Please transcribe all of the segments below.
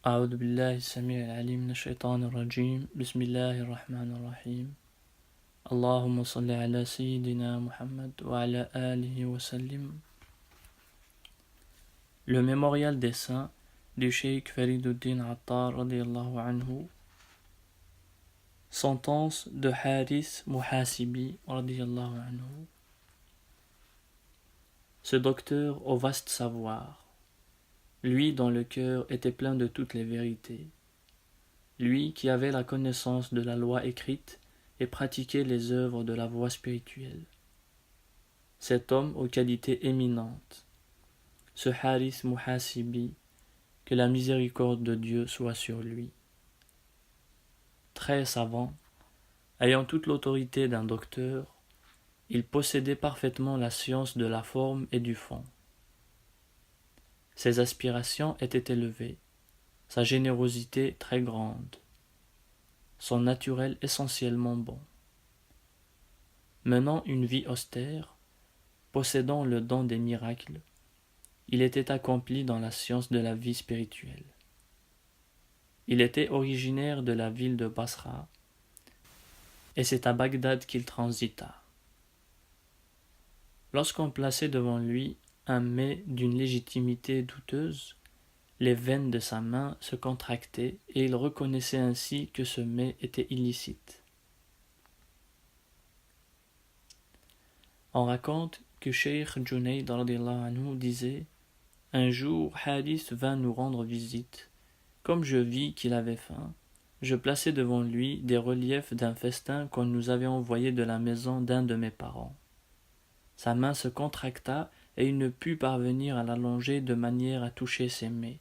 أعوذ بالله السميع العليم من الشيطان الرجيم بسم الله الرحمن الرحيم اللهم صل على سيدنا Muhammad وعلى آله وسلم. Le mémorial des saints du Cheikh Fariduddin Attar radiyallahu anhu. Sentence de Haris Muhasibi radiyallahu anhu. Ce docteur au vaste savoir, lui dont le cœur était plein de toutes les vérités, lui qui avait la connaissance de la loi écrite et pratiquait les œuvres de la voie spirituelle. Cet homme aux qualités éminentes, ce Haris Muhasibi, que la miséricorde de Dieu soit sur lui. Très savant, ayant toute l'autorité d'un docteur, il possédait parfaitement la science de la forme et du fond. Ses aspirations étaient élevées, sa générosité très grande, son naturel essentiellement bon. Menant une vie austère, possédant le don des miracles, il était accompli dans la science de la vie spirituelle. Il était originaire de la ville de Basra, et c'est à Bagdad qu'il transita. Lorsqu'on plaçait devant lui un mets d'une légitimité douteuse, les veines de sa main se contractaient et il reconnaissait ainsi que ce mets était illicite. On raconte que Cheikh Junayd radiyallahu anhu disait: un jour, Haris vint nous rendre visite. Comme je vis qu'il avait faim, je plaçai devant lui des reliefs d'un festin qu'on nous avait envoyé de la maison d'un de mes parents. Sa main se contracta et il ne put parvenir à l'allonger de manière à toucher ces mets.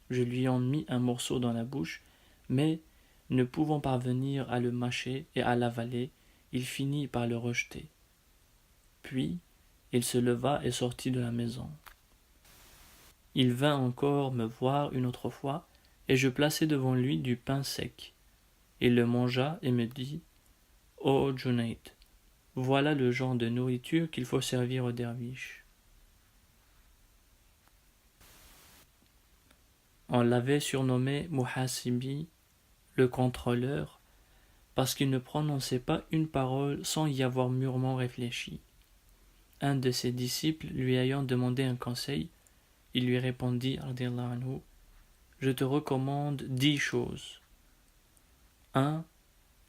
Je lui en mis un morceau dans la bouche, mais, ne pouvant parvenir à le mâcher et à l'avaler, il finit par le rejeter. Puis, il se leva et sortit de la maison. Il vint encore me voir une autre fois, et je plaçai devant lui du pain sec. Il le mangea et me dit: « Ô Junayd, voilà le genre de nourriture qu'il faut servir aux derviches. » On l'avait surnommé Muhasibi, le contrôleur, parce qu'il ne prononçait pas une parole sans y avoir mûrement réfléchi. Un de ses disciples lui ayant demandé un conseil, il lui répondit radiyallahu anhu: « Je te recommande 10 choses. 1.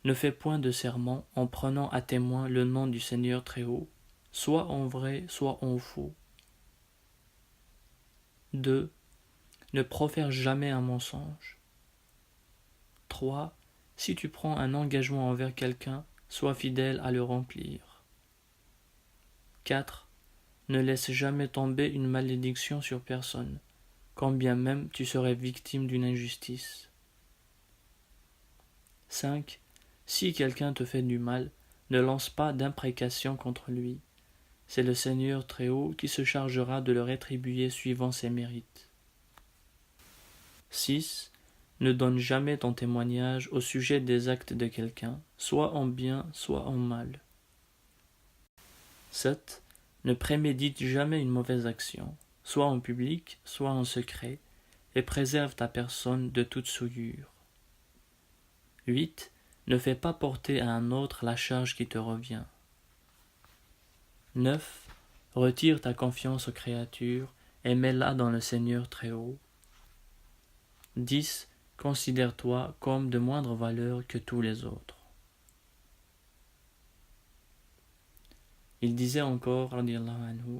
Ne fais point de serment en prenant à témoin le nom du Seigneur Très-Haut, soit en vrai, soit en faux. 2. Ne profère jamais un mensonge. 3. Si tu prends un engagement envers quelqu'un, sois fidèle à le remplir. 4. Ne laisse jamais tomber une malédiction sur personne, quand bien même tu serais victime d'une injustice. 5. Si quelqu'un te fait du mal, ne lance pas d'imprécation contre lui. C'est le Seigneur Très-Haut qui se chargera de le rétribuer suivant ses mérites. 6. Ne donne jamais ton témoignage au sujet des actes de quelqu'un, soit en bien, soit en mal. 7. Ne prémédite jamais une mauvaise action, soit en public, soit en secret, et préserve ta personne de toute souillure. 8. Ne fais pas porter à un autre la charge qui te revient. 9. Retire ta confiance aux créatures et mets-la dans le Seigneur Très-Haut. 10. Considère-toi comme de moindre valeur que tous les autres. Il disait encore, radiyallahu anhu,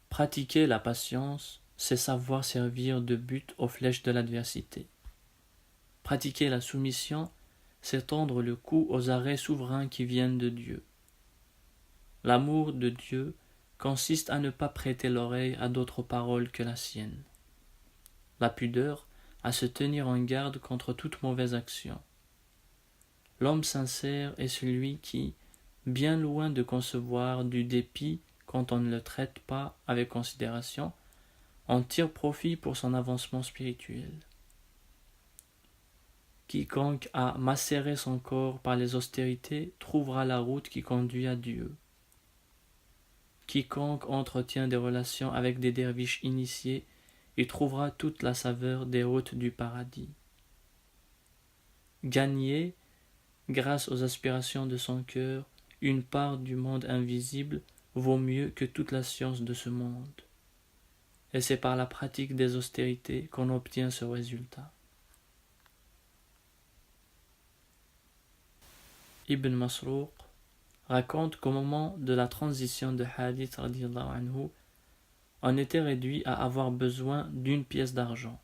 pratiquer la patience, c'est savoir servir de but aux flèches de l'adversité. Pratiquer la soumission, c'est tendre le cou aux arrêts souverains qui viennent de Dieu. L'amour de Dieu consiste à ne pas prêter l'oreille à d'autres paroles que la sienne. La pudeur, à se tenir en garde contre toute mauvaise action. L'homme sincère est celui qui, bien loin de concevoir du dépit quand on ne le traite pas avec considération, en tire profit pour son avancement spirituel. Quiconque a macéré son corps par les austérités trouvera la route qui conduit à Dieu. Quiconque entretient des relations avec des derviches initiés il trouvera toute la saveur des hôtes du paradis. Gagner, grâce aux aspirations de son cœur, une part du monde invisible vaut mieux que toute la science de ce monde. Et c'est par la pratique des austérités qu'on obtient ce résultat. Ibn Masrouq raconte qu'au moment de la transition de Hadith radiyallahu anhu, on était réduit à avoir besoin d'une pièce d'argent.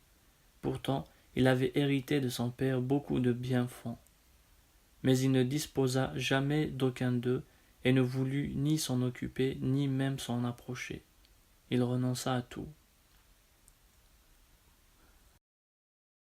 Pourtant, il avait hérité de son père beaucoup de biens-fonds. Mais il ne disposa jamais d'aucun d'eux et ne voulut ni s'en occuper ni même s'en approcher. Il renonça à tout.